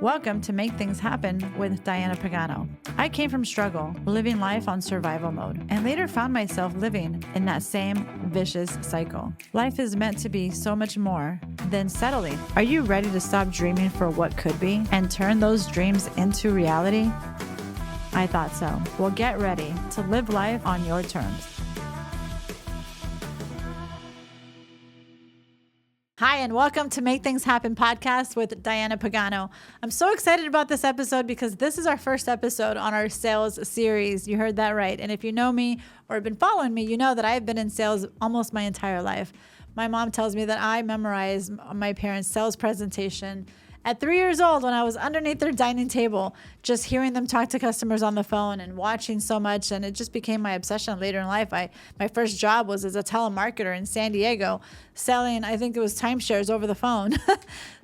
Welcome to Make Things Happen with Diana Pagano. I came from struggle, living life on survival mode, and later found myself living in that same vicious cycle. Life is meant to be so much more than settling. Are you ready to stop dreaming for what could be and turn those dreams into reality? I thought so. Well, get ready to live life on your terms. Hi, and welcome to Make Things Happen podcast with Diana Pagano. I'm so excited about this episode because this is our first episode on our sales series. You heard that right. And if you know me or have been following me, you know that I've been in sales almost my entire life. My mom tells me that I memorized my parents' sales presentation at 3 years old when I was underneath their dining table, just hearing them talk to customers on the phone and watching so much. And it just became my obsession later in life. My first job was as a telemarketer in San Diego, selling, I think it was timeshares over the phone.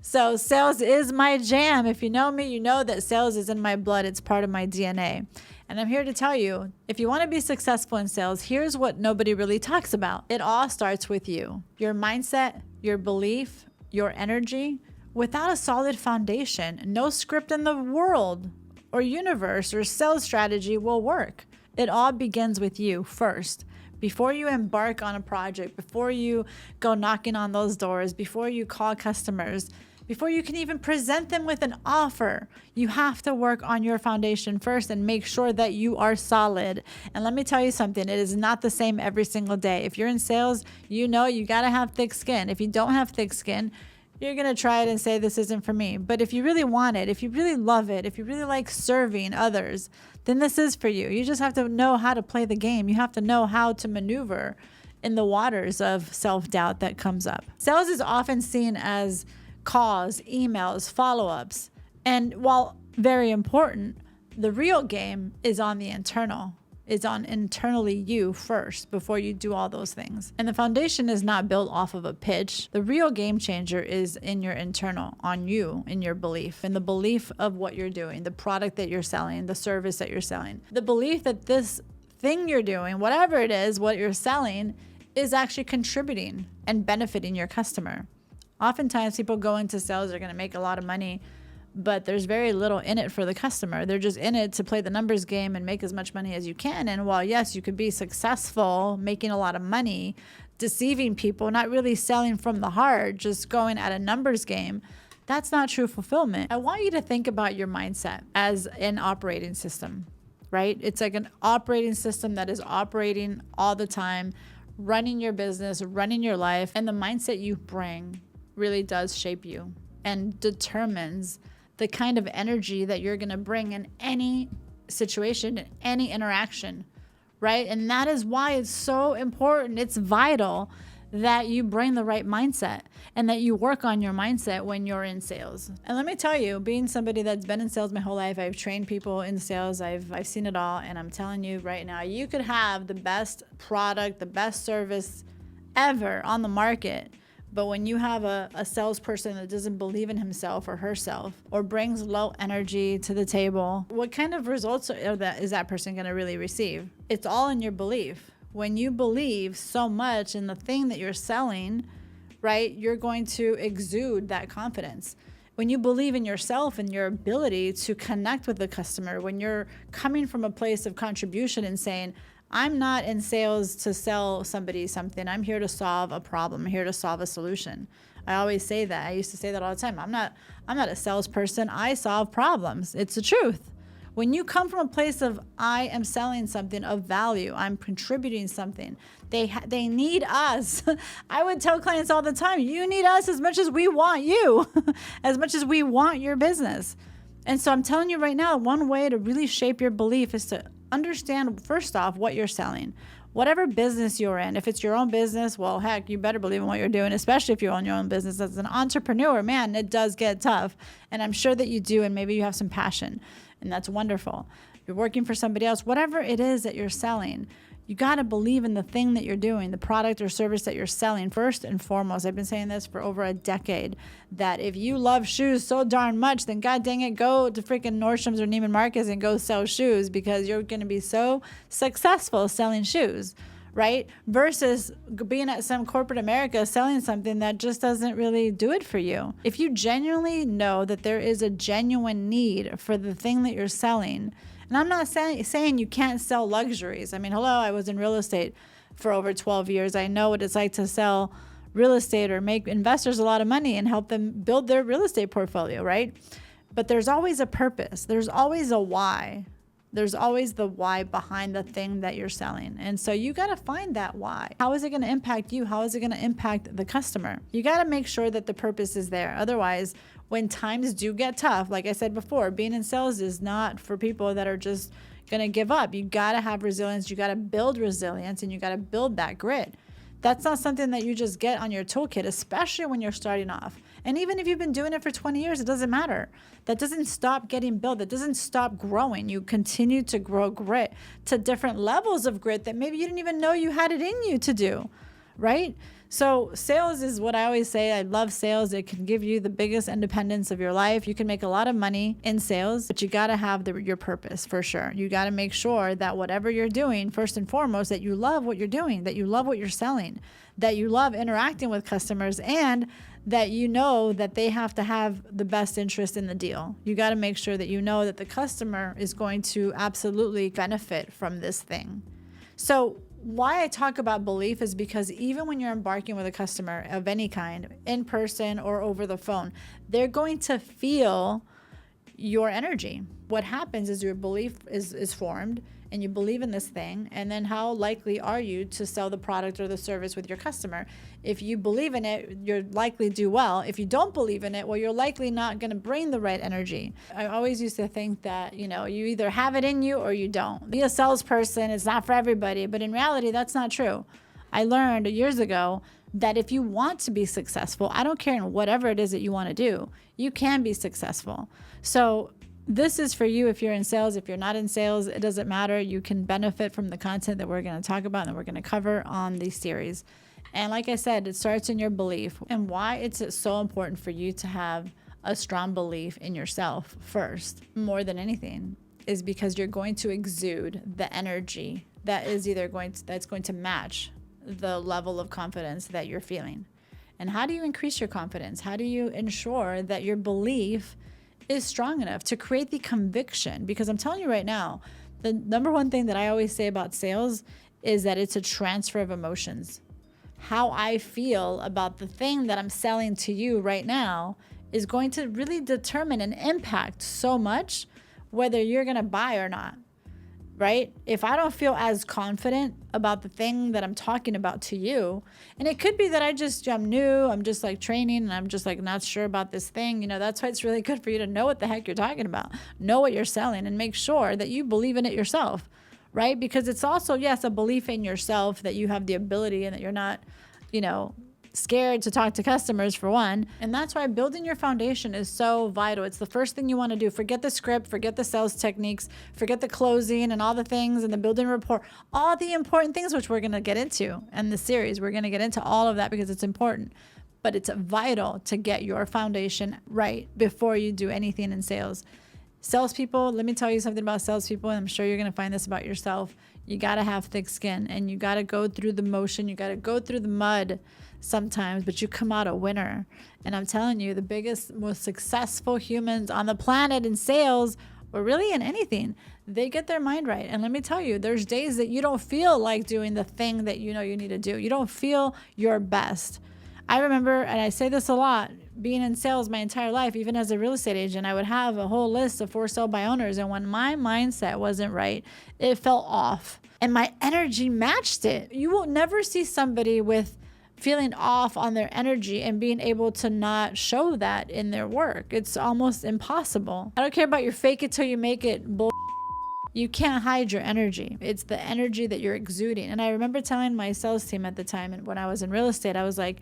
So sales is my jam. If you know me, you know that sales is in my blood. It's part of my DNA. And I'm here to tell you, if you want to be successful in sales, here's what nobody really talks about. It all starts with you, your mindset, your belief, your energy. Without a solid foundation, no script in the world or universe or sales strategy will work. It all begins with you first. Before you embark on a project, before you go knocking on those doors, before you call customers, before you can even present them with an offer, you have to work on your foundation first and make sure that you are solid. And let me tell you something, it is not the same every single day. If you're in sales, you know you got to have thick skin. If you don't have thick skin, you're going to try it and say, this isn't for me. But if you really want it, if you really love it, if you really like serving others, then this is for you. You just have to know how to play the game. You have to know how to maneuver in the waters of self-doubt that comes up. Sales is often seen as calls, emails, follow-ups. And while very important, the real game is on the internal. Is on internally you first before you do all those things. And the foundation is not built off of a pitch. The real game changer is in your internal, on you, in your belief, in the belief of what you're doing, the product that you're selling, the service that you're selling. The belief that this thing you're doing, whatever it is, what you're selling, is actually contributing and benefiting your customer. Oftentimes people go into sales, they're gonna make a lot of money, but there's very little in it for the customer. They're just in it to play the numbers game and make as much money as you can. And while, yes, you could be successful, making a lot of money, deceiving people, not really selling from the heart, just going at a numbers game, that's not true fulfillment. I want you to think about your mindset as an operating system, right? It's like an operating system that is operating all the time, running your business, running your life. And the mindset you bring really does shape you and determines the kind of energy that you're going to bring in any situation, in any interaction, right? And that is why it's so important. It's vital that you bring the right mindset and that you work on your mindset when you're in sales. And let me tell you, being somebody that's been in sales my whole life, I've trained people in sales, I've seen it all, and I'm telling you right now, you could have the best product, the best service ever on the market, but when you have a salesperson that doesn't believe in himself or herself or brings low energy to the table, what kind of results is that person going to really receive? It's all in your belief. When you believe so much in the thing that you're selling, right, you're going to exude that confidence. When you believe in yourself and your ability to connect with the customer, when you're coming from a place of contribution and saying, I'm not in sales to sell somebody something. I'm here to solve a problem. I'm here to solve a solution. I always say that. I used to say that all the time. I'm not a salesperson. I solve problems. It's the truth. When you come from a place of I am selling something of value, I'm contributing something. They need us. I would tell clients all the time, you need us as much as we want you, as much as we want your business. And so I'm telling you right now, one way to really shape your belief is to understand, first off, what you're selling. Whatever business you're in, if it's your own business, well, heck, you better believe in what you're doing, especially if you own your own business. As an entrepreneur, man, it does get tough. And I'm sure that you do, and maybe you have some passion, and that's wonderful. You're working for somebody else, whatever it is that you're selling, you got to believe in the thing that you're doing, the product or service that you're selling. First and foremost, I've been saying this for over a decade, that if you love shoes so darn much, then God dang it, go to freaking Nordstrom's or Neiman Marcus and go sell shoes, because you're going to be so successful selling shoes, right? Versus being at some corporate America selling something that just doesn't really do it for you. If you genuinely know that there is a genuine need for the thing that you're selling, and I'm not saying you can't sell luxuries. I mean, hello, I was in real estate for over 12 years. I know what it's like to sell real estate or make investors a lot of money and help them build their real estate portfolio, right? But there's always a purpose. There's always a why. There's always the why behind the thing that you're selling. And so you got to find that why. How is it going to impact you? How is it going to impact the customer? You got to make sure that the purpose is there. Otherwise, when times do get tough, like I said before, being in sales is not for people that are just going to give up. You got to have resilience. You got to build resilience, and you got to build that grit. That's not something that you just get on your toolkit, especially when you're starting off. And even if you've been doing it for 20 years, it doesn't matter. That doesn't stop getting built. That doesn't stop growing. You continue to grow grit to different levels of grit that maybe you didn't even know you had it in you to do, right? So sales is what I always say. I love sales. It can give you the biggest independence of your life. You can make a lot of money in sales, but you got to have your purpose for sure. You got to make sure that whatever you're doing, first and foremost, that you love what you're doing, that you love what you're selling, that you love interacting with customers, and that you know that they have to have the best interest in the deal. You got to make sure that you know that the customer is going to absolutely benefit from this thing. So why I talk about belief is because even when you're embarking with a customer of any kind, in person or over the phone, they're going to feel your energy. What happens is your belief is formed, and you believe in this thing, and then how likely are you to sell the product or the service with your customer? If you believe in it, you're likely to do well. If you don't believe in it, well, you're likely not going to bring the right energy. I always used to think that, you either have it in you or you don't. Be a salesperson, it's not for everybody, but in reality, that's not true. I learned years ago that if you want to be successful, I don't care in whatever it is that you want to do, you can be successful. So this is for you if you're in sales. If you're not in sales, it doesn't matter. You can benefit from the content that we're going to talk about and that we're going to cover on these series. And like I said, it starts in your belief. And why it's so important for you to have a strong belief in yourself first, more than anything, is because you're going to exude the energy that is that's going to match the level of confidence that you're feeling. And how do you increase your confidence? How do you ensure that your belief is strong enough to create the conviction? Because I'm telling you right now, the number one thing that I always say about sales is that it's a transfer of emotions. How I feel about the thing that I'm selling to you right now is going to really determine and impact so much whether you're going to buy or not, right? If I don't feel as confident about the thing that I'm talking about to you, and it could be that I'm new, I'm just like training, and I'm just like not sure about this thing, that's why it's really good for you to know what the heck you're talking about, know what you're selling, and make sure that you believe in it yourself, right? Because it's also, yes, a belief in yourself that you have the ability and that you're not, scared to talk to customers, for one. And that's why building your foundation is so vital. It's the first thing you want to do. Forget the script, forget the sales techniques, forget the closing and all the things and the building rapport, all the important things, which we're going to get into in the series. We're going to get into all of that because it's important. But it's vital to get your foundation right before you do anything in sales. Salespeople, let me tell you something about salespeople, and I'm sure you're going to find this about yourself. You got to have thick skin, and you got to go through the motion. You got to go through the mud sometimes, but you come out a winner. And I'm telling you, the biggest, most successful humans on the planet in sales, or really in anything, they get their mind right. And let me tell you, there's days that you don't feel like doing the thing that you need to do. You don't feel your best. I remember, and I say this a lot, being in sales my entire life, even as a real estate agent, I would have a whole list of for sale by owners. And when my mindset wasn't right, it felt off. And my energy matched it. You will never see somebody with feeling off on their energy and being able to not show that in their work. It's almost impossible. I don't care about your fake it till you make it bull. You can't hide your energy. It's the energy that you're exuding. And I remember telling my sales team at the time, and when I was in real estate, I was like,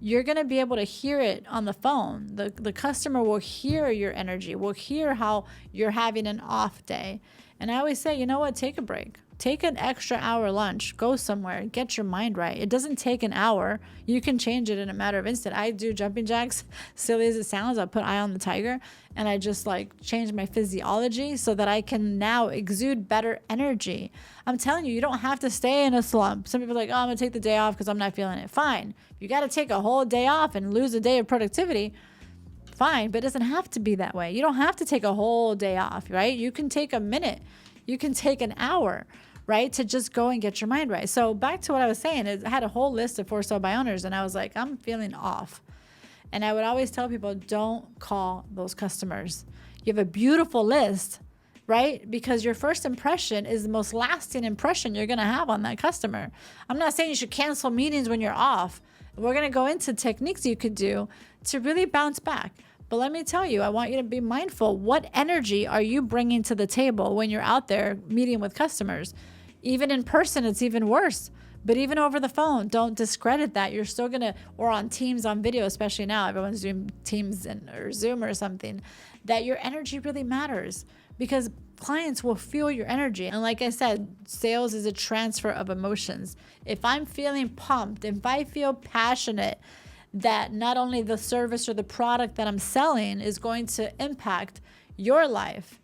you're going to be able to hear it on the phone. The customer will hear your energy, will hear how you're having an off day. And I always say, you know what? Take a break. Take an extra hour lunch, go somewhere, get your mind right. It doesn't take an hour. You can change it in a matter of instant. I do jumping jacks, silly as it sounds. I put Eye on the Tiger and I just like change my physiology so that I can now exude better energy. I'm telling you, you don't have to stay in a slump. Some people are like, oh, I'm gonna take the day off because I'm not feeling it. Fine. You got to take a whole day off and lose a day of productivity. Fine, but it doesn't have to be that way. You don't have to take a whole day off, right? You can take a minute. You can take an hour, right? To just go and get your mind right. So back to what I was saying, I had a whole list of for sale by owners and I was like, I'm feeling off. And I would always tell people, don't call those customers. You have a beautiful list, right? Because your first impression is the most lasting impression you're going to have on that customer. I'm not saying you should cancel meetings when you're off. We're going to go into techniques you could do to really bounce back. But let me tell you, I want you to be mindful. What energy are you bringing to the table when you're out there meeting with customers? Even in person, it's even worse. But even over the phone, don't discredit that. You're still going to, or on Teams, on video, especially now, everyone's doing Teams or Zoom or something, that your energy really matters because clients will feel your energy. And like I said, sales is a transfer of emotions. If I'm feeling pumped, if I feel passionate, that not only the service or the product that I'm selling is going to impact your life,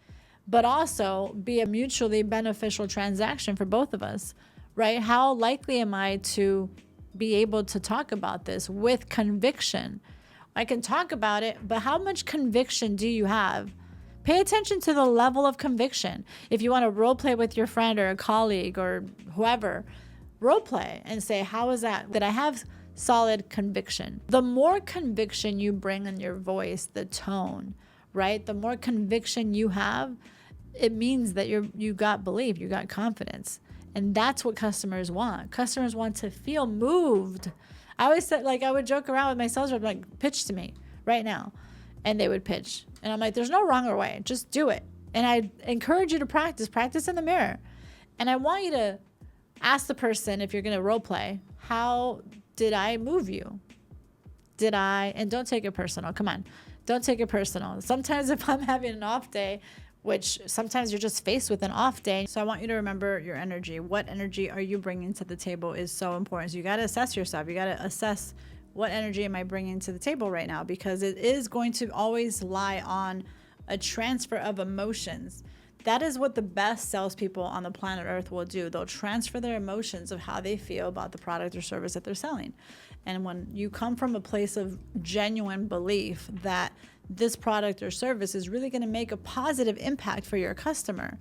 but also be a mutually beneficial transaction for both of us, right? How likely am I to be able to talk about this with conviction? I can talk about it, but how much conviction do you have? Pay attention to the level of conviction. If you want to role play with your friend or a colleague or whoever, role play and say, how is that? Did I have solid conviction? The more conviction you bring in your voice, the tone, right? The more conviction you have, it means that you got belief, you got confidence. And that's what customers want. Customers want to feel moved. I always said, like, I would joke around with my sales rep, like, pitch to me right now. And they would pitch. And I'm like, there's no wrong or way. Just do it. And I encourage you to practice in the mirror. And I want you to ask the person, if you're going to role play, how did I move you? And don't take it personal. Come on. Don't take it personal. Sometimes if I'm having an off day, which sometimes you're just faced with an off day. So I want you to remember your energy. What energy are you bringing to the table is so important. So you got to assess yourself. You got to assess, what energy am I bringing to the table right now? Because it is going to always lie on a transfer of emotions. That is what the best salespeople on the planet Earth will do. They'll transfer their emotions of how they feel about the product or service that they're selling. And when you come from a place of genuine belief that this product or service is really going to make a positive impact for your customer,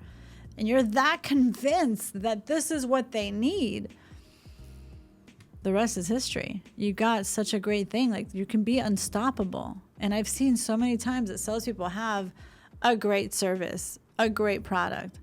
and you're that convinced that this is what they need, the rest is history. You got such a great thing. Like, you can be unstoppable. And I've seen so many times that salespeople have a great service, a great product,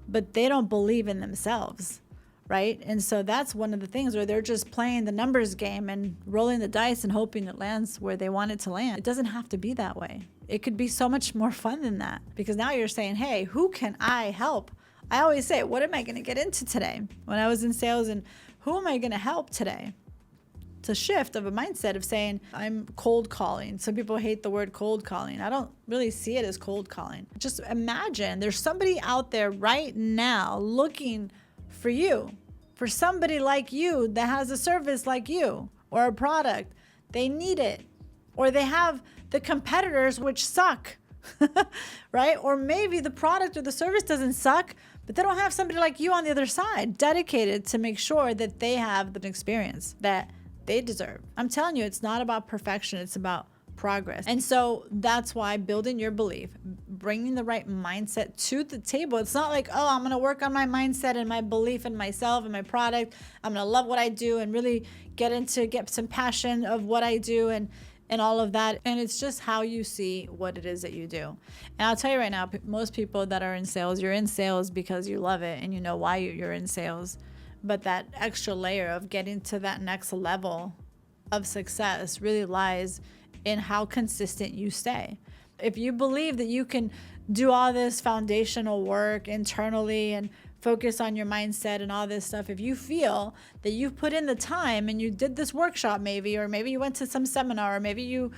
but they don't believe in themselves, right? And so that's one of the things where they're just playing the numbers game and rolling the dice and hoping it lands where they want it to land. It doesn't have to be that way. It could be so much more fun than that, because now you're saying, hey, who can I help? I always say, what am I going to get into today? When I was in sales, and who am I going to help today? It's a shift of a mindset of saying, I'm cold calling. Some people hate the word cold calling. I don't really see it as cold calling. Just imagine there's somebody out there right now looking for you, for somebody like you that has a service like you or a product. They need it, or they have the competitors which suck, right? Or maybe the product or the service doesn't suck, but they don't have somebody like you on the other side dedicated to make sure that they have the experience that they deserve. I'm telling you, it's not about perfection. It's about progress. And so that's why building your belief, bringing the right mindset to the table. It's not like, oh, I'm going to work on my mindset and my belief in myself and my product. I'm going to love what I do and really get some passion of what I do and all of that. And it's just how you see what it is that you do. And I'll tell you right now, most people that are in sales, you're in sales because you love it and you know why you're in sales. But that extra layer of getting to that next level of success really lies in how consistent you stay. If you believe that you can do all this foundational work internally and focus on your mindset and all this stuff, if you feel that you've put in the time and you did this workshop maybe, or maybe you went to some seminar, or maybe you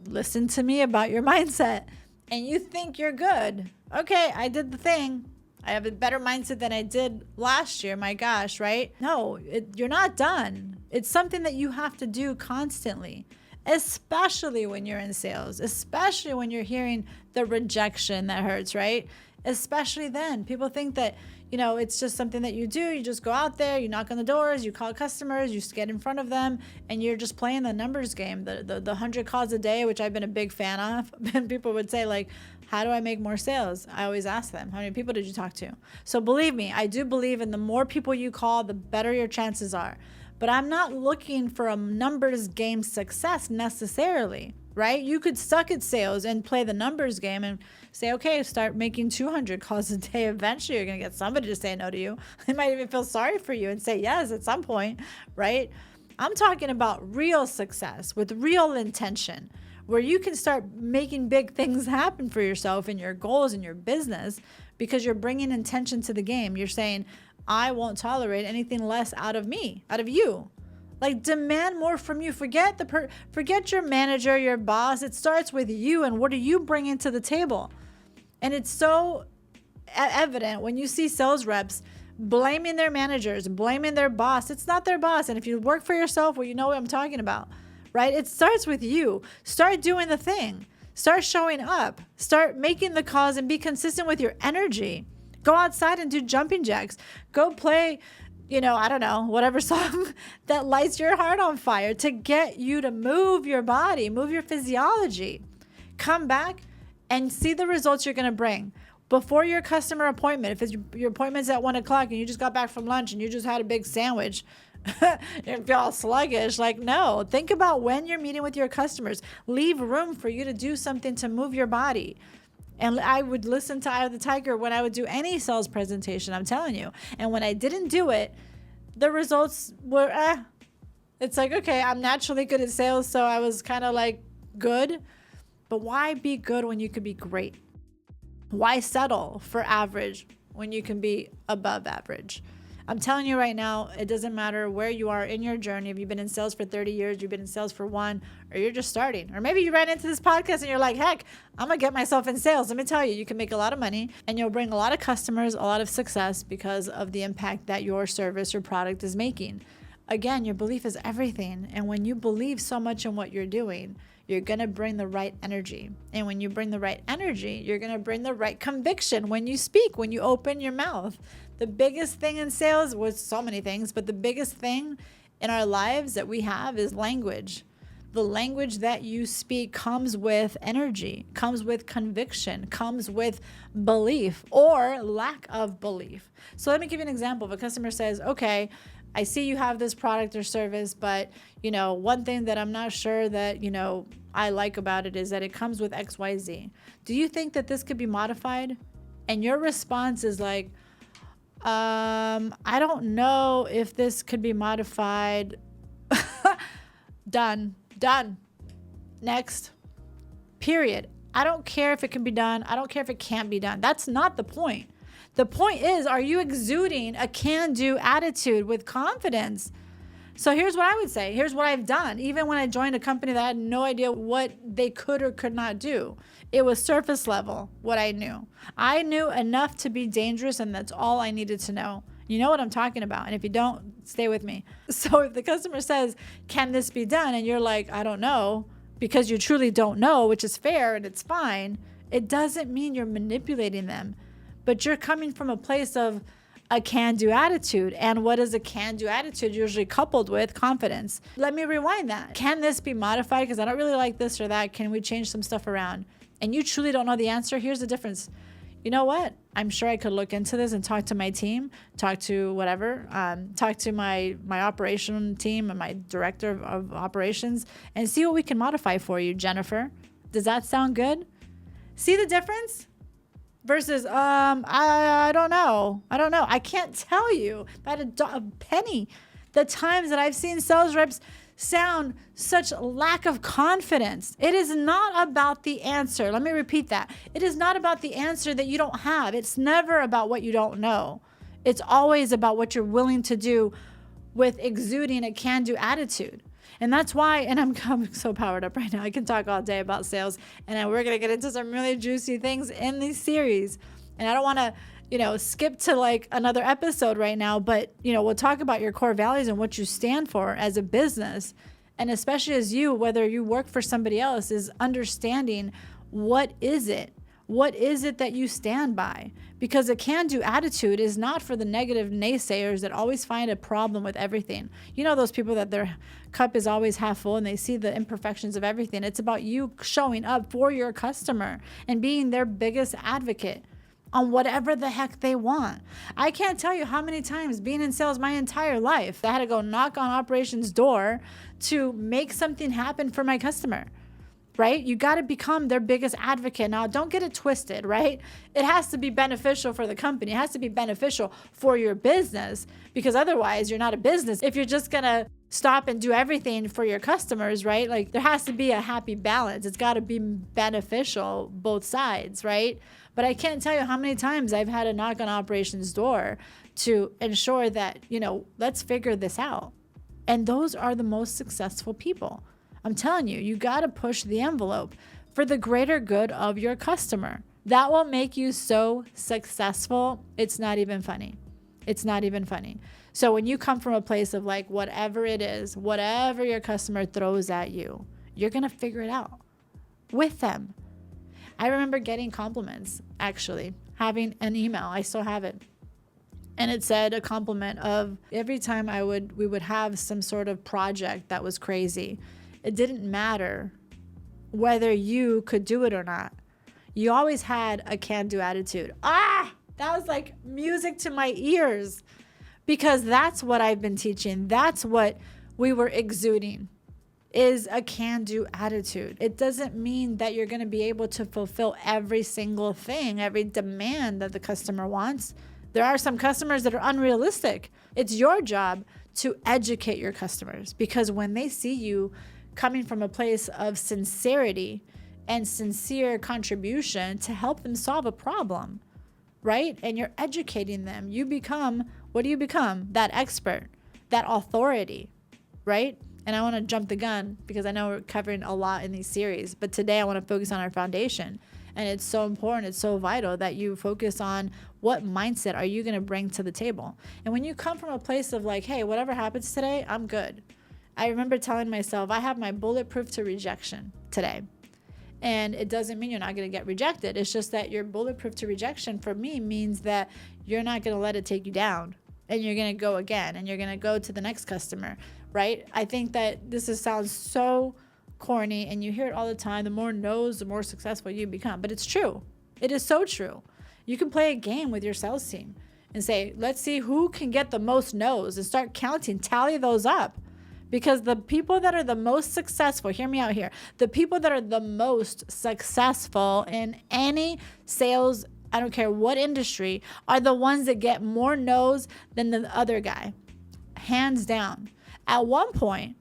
listened to me about your mindset and you think you're good. Okay, I did the thing. I have a better mindset than I did last year. My gosh, right? No, you're not done. It's something that you have to do constantly, especially when you're in sales, especially when you're hearing the rejection that hurts, right? Especially then. People think that, it's just something that you do. You just go out there, you knock on the doors, you call customers, you just get in front of them, and you're just playing the numbers game, the 100 calls a day, which I've been a big fan of. And people would say, like, how do I make more sales? I always ask them, how many people did you talk to? So believe me, I do believe in the more people you call, the better your chances are. But I'm not looking for a numbers game success necessarily, right? You could suck at sales and play the numbers game and say, okay, start making 200 calls a day. Eventually, you're going to get somebody to say no to you. They might even feel sorry for you and say yes at some point, right? I'm talking about real success with real intention, where you can start making big things happen for yourself and your goals and your business because you're bringing intention to the game. You're saying, I won't tolerate anything less out of me, out of you. Like, demand more from you. Forget your manager, your boss. It starts with you and what are you bringing to the table? And it's so evident when you see sales reps blaming their managers, blaming their boss. It's not their boss. And if you work for yourself, well, you know what I'm talking about, right? It starts with you. Start doing the thing. Start showing up. Start making the calls and be consistent with your energy. Go outside and do jumping jacks. Go play, I don't know, whatever song that lights your heart on fire to get you to move your body, move your physiology. Come back and see the results you're going to bring. Before your customer appointment, if it's your appointment's at 1 o'clock and you just got back from lunch and you just had a big sandwich, you feel all sluggish. Like, no, think about when you're meeting with your customers. Leave room for you to do something to move your body. And I would listen to Eye of the Tiger when I would do any sales presentation, I'm telling you. And when I didn't do it, the results were, It's like, okay, I'm naturally good at sales, so I was kind of like good. But why be good when you could be great? Why settle for average when you can be above average? I'm telling you right now, it doesn't matter where you are in your journey. If you've been in sales for 30 years, you've been in sales for 1, or you're just starting. Or maybe you ran into this podcast and you're like, heck, I'm going to get myself in sales. Let me tell you, you can make a lot of money and you'll bring a lot of customers, a lot of success because of the impact that your service or product is making. Again, your belief is everything. And when you believe so much in what you're doing, you're going to bring the right energy. And when you bring the right energy, you're going to bring the right conviction when you speak, when you open your mouth. The biggest thing in sales was so many things, but the biggest thing in our lives that we have is language. The language that you speak comes with energy, comes with conviction, comes with belief or lack of belief. So let me give you an example. If a customer says, okay, I see you have this product or service, but one thing that I'm not sure that, I like about it is that it comes with XYZ. Do you think that this could be modified? And your response is like, I don't know if this could be modified. Done. Next. Period. I don't care if it can be done. I don't care if it can't be done. That's not the point. The point is, are you exuding a can-do attitude with confidence? So here's what I would say. Here's what I've done. Even when I joined a company that I had no idea what they could or could not do, it was surface level what I knew. I knew enough to be dangerous, and that's all I needed to know. You know what I'm talking about. And if you don't, stay with me. So if the customer says, can this be done? And you're like, I don't know, because you truly don't know, which is fair and it's fine. It doesn't mean you're manipulating them, but you're coming from a place of a can-do attitude. And what is a can-do attitude? Usually coupled with confidence. Let me rewind that. Can this be modified? Because I don't really like this or that. Can we change some stuff around? And you truly don't know the answer. Here's the difference. You know what? I'm sure I could look into this and talk to my team, talk to whatever, talk to my operation team and my director of operations and see what we can modify for you, Jennifer. Does that sound good? See the difference? Versus, I don't know. I can't tell you by a penny the times that I've seen sales reps sound such lack of confidence. It is not about the answer. Let me repeat that. It is not about the answer that you don't have. It's never about what you don't know. It's always about what you're willing to do with exuding a can-do attitude. And that's why, and I'm so powered up right now. I can talk all day about sales, and we're going to get into some really juicy things in this series. And I don't want to skip to like another episode right now, but we'll talk about your core values and what you stand for as a business. And especially as whether you work for somebody else, is understanding what is it that you stand by? Because a can-do attitude is not for the negative naysayers that always find a problem with everything. Those people that their cup is always half full and they see the imperfections of everything. It's about you showing up for your customer and being their biggest advocate on whatever the heck they want. I can't tell you how many times being in sales my entire life, I had to go knock on operations door to make something happen for my customer. Right? You got to become their biggest advocate. Now, don't get it twisted, right? It has to be beneficial for the company. It has to be beneficial for your business, because otherwise you're not a business. If you're just going to stop and do everything for your customers, right? Like, there has to be a happy balance. It's got to be beneficial both sides, right? But I can't tell you how many times I've had to knock on operations door to ensure that, let's figure this out. And those are the most successful people. I'm telling you, you got to push the envelope for the greater good of your customer. That will make you so successful. It's not even funny. It's not even funny. So when you come from a place of like, whatever it is, whatever your customer throws at you, you're going to figure it out with them. I remember getting compliments, actually, having an email. I still have it. And it said a compliment of every time we would have some sort of project that was crazy. It didn't matter whether you could do it or not. You always had a can-do attitude. That was like music to my ears, because that's what I've been teaching. That's what we were exuding, is a can-do attitude. It doesn't mean that you're going to be able to fulfill every single thing, every demand that the customer wants. There are some customers that are unrealistic. It's your job to educate your customers, because when they see you coming from a place of sincerity and sincere contribution to help them solve a problem, right? And you're educating them. What do you become? That expert, that authority, right? And I want to jump the gun because I know we're covering a lot in these series, but today I want to focus on our foundation. And it's so important, it's so vital that you focus on what mindset are you going to bring to the table. And when you come from a place of like, hey, whatever happens today, I'm good. I remember telling myself, I have my bulletproof to rejection today. And it doesn't mean you're not going to get rejected. It's just that your bulletproof to rejection for me means that you're not going to let it take you down. And you're going to go again. And you're going to go to the next customer, right? I think that sounds so corny, and you hear it all the time. The more no's, the more successful you become. But it's true. It is so true. You can play a game with your sales team and say, let's see who can get the most no's, and start counting, tally those up. Because the people that are the most successful, hear me out here, the people that are the most successful in any sales, I don't care what industry, are the ones that get more no's than the other guy. Hands down. At one point,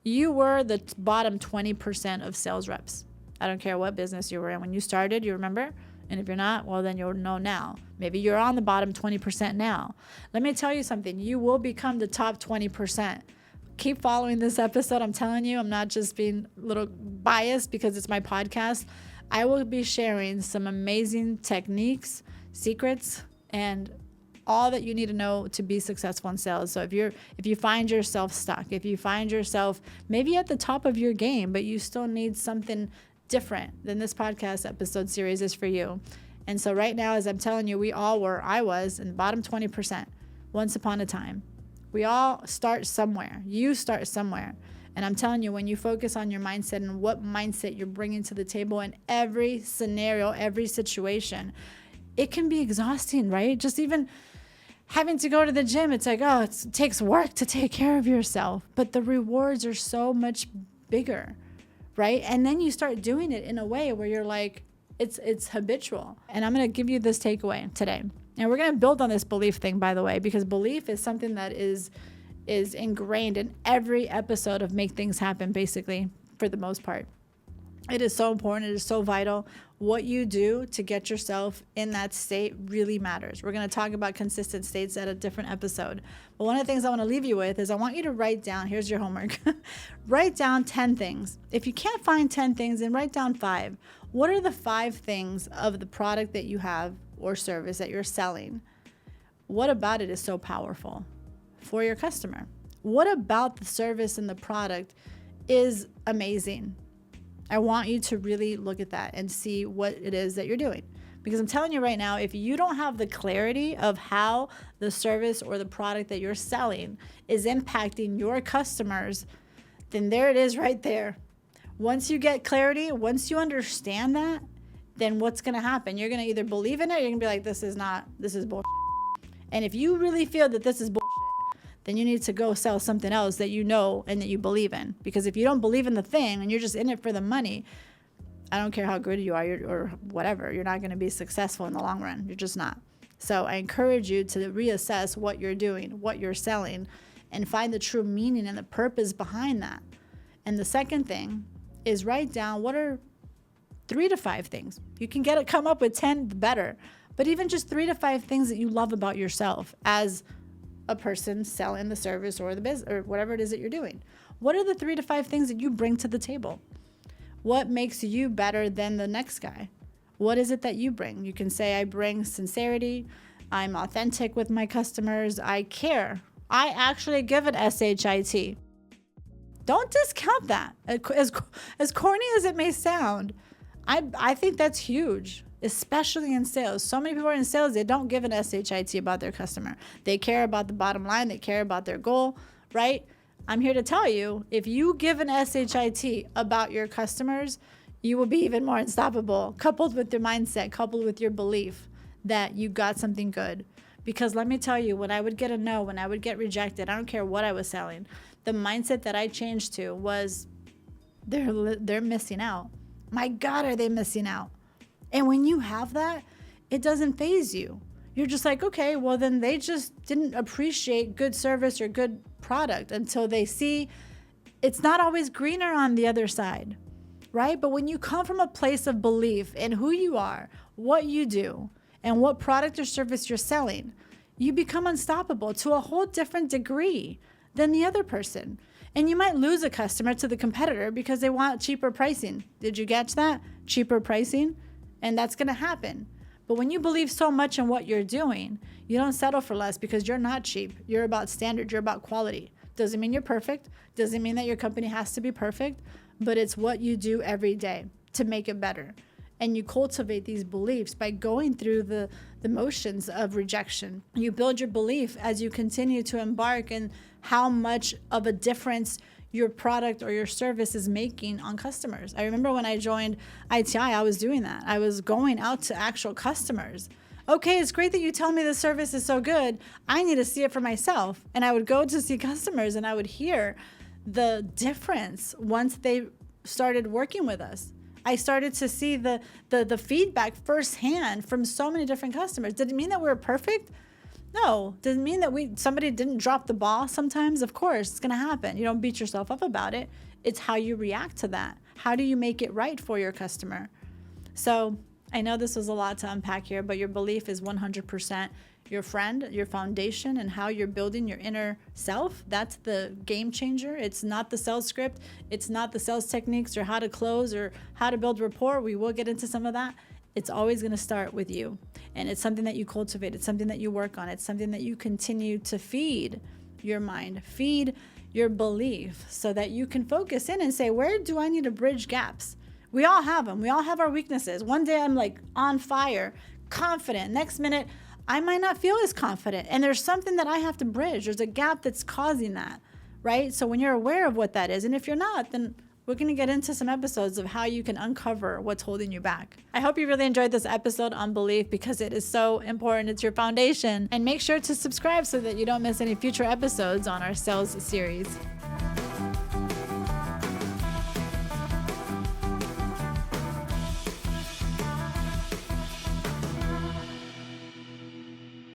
you were the bottom 20% of sales reps. I don't care what business you were in. When you started, you remember? And if you're not, well, then you'll know now. Maybe you're on the bottom 20% now. Let me tell you something. You will become the top 20%. Keep following this episode. I'm telling you, I'm not just being a little biased because it's my podcast. I will be sharing some amazing techniques, secrets, and all that you need to know to be successful in sales. So if you find yourself stuck, if you find yourself maybe at the top of your game, but you still need something different, then this podcast episode series is for you. And so right now, as I'm telling you, I was in the bottom 20% once upon a time. We all start somewhere. You start somewhere. And I'm telling you, when you focus on your mindset and what mindset you're bringing to the table in every scenario, every situation, it can be exhausting, right? Just even having to go to the gym, it's like, it takes work to take care of yourself. But the rewards are so much bigger, right? And then you start doing it in a way where you're like, it's habitual. And I'm going to give you this takeaway today. And we're going to build on this belief thing, by the way, because belief is something that is ingrained in every episode of Make Things Happen, basically, for the most part. It is so important. It is so vital. What you do to get yourself in that state really matters. We're going to talk about consistent states at a different episode. But one of the things I want to leave you with is I want you to write down, here's your homework, write down 10 things. If you can't find 10 things, then write down 5. What are the 5 things of the product that you have or service that you're selling? What about it is so powerful for your customer? What about the service and the product is amazing? I want you to really look at that and see what it is that you're doing. Because I'm telling you right now, if you don't have the clarity of how the service or the product that you're selling is impacting your customers, then there it is right there. Once you get clarity, once you understand that, then what's going to happen? You're going to either believe in it or you're going to be like, this is bullshit. And if you really feel that this is bullshit, then you need to go sell something else that you know and that you believe in. Because if you don't believe in the thing and you're just in it for the money, I don't care how good you are or whatever, you're not going to be successful in the long run. You're just not. So I encourage you to reassess what you're doing, what you're selling, and find the true meaning and the purpose behind that. And the second thing is write down what are 3 to 5 things. You can come up with 10, better. But even just 3 to 5 things that you love about yourself as a person selling the service or the business or whatever it is that you're doing. What are the 3 to 5 things that you bring to the table? What makes you better than the next guy? What is it that you bring? You can say, I bring sincerity. I'm authentic with my customers. I care. I actually give an SHIT. Don't discount that. As corny as it may sound, I think that's huge, especially in sales. So many people are in sales, they don't give an SHIT about their customer. They care about the bottom line. They care about their goal, right? I'm here to tell you, if you give an SHIT about your customers, you will be even more unstoppable, coupled with your mindset, coupled with your belief that you got something good. Because let me tell you, when I would get a no, when I would get rejected, I don't care what I was selling, the mindset that I changed to was they're missing out. My God, are they missing out? And when you have that, it doesn't faze you. You're just like, okay, well, then they just didn't appreciate good service or good product until they see it's not always greener on the other side, right? But when you come from a place of belief in who you are, what you do, and what product or service you're selling, you become unstoppable to a whole different degree than the other person. And you might lose a customer to the competitor because they want cheaper pricing. Did you catch that? Cheaper pricing? And that's going to happen. But when you believe so much in what you're doing, you don't settle for less because you're not cheap. You're about standard. You're about quality. Doesn't mean you're perfect. Doesn't mean that your company has to be perfect, but it's what you do every day to make it better. And you cultivate these beliefs by going through the motions of rejection. You build your belief as you continue to embark in how much of a difference your product or your service is making on customers. I remember when I joined ITI, I was doing that. I was going out to actual customers. Okay, it's great that you tell me the service is so good. I need to see it for myself. And I would go to see customers and I would hear the difference once they started working with us. I started to see the feedback firsthand from so many different customers. Did it mean that we were perfect? No. Does it mean that somebody didn't drop the ball sometimes? Of course, it's going to happen. You don't beat yourself up about it. It's how you react to that. How do you make it right for your customer? So I know this was a lot to unpack here, but your belief is 100% your friend, your foundation, and how you're building your inner self. That's the game changer. It's not the sales script. It's not the sales techniques or how to close or how to build rapport. We will get into some of that. It's always going to start with you. And it's something that you cultivate. It's something that you work on. It's something that you continue to feed your mind, feed your belief so that you can focus in and say, where do I need to bridge gaps? We all have them. We all have our weaknesses. One day I'm like on fire, confident. Next minute, I might not feel as confident. And there's something that I have to bridge. There's a gap that's causing that, right? So when you're aware of what that is, and if you're not, then we're going to get into some episodes of how you can uncover what's holding you back. I hope you really enjoyed this episode on belief because it is so important. It's your foundation. And make sure to subscribe so that you don't miss any future episodes on our sales series.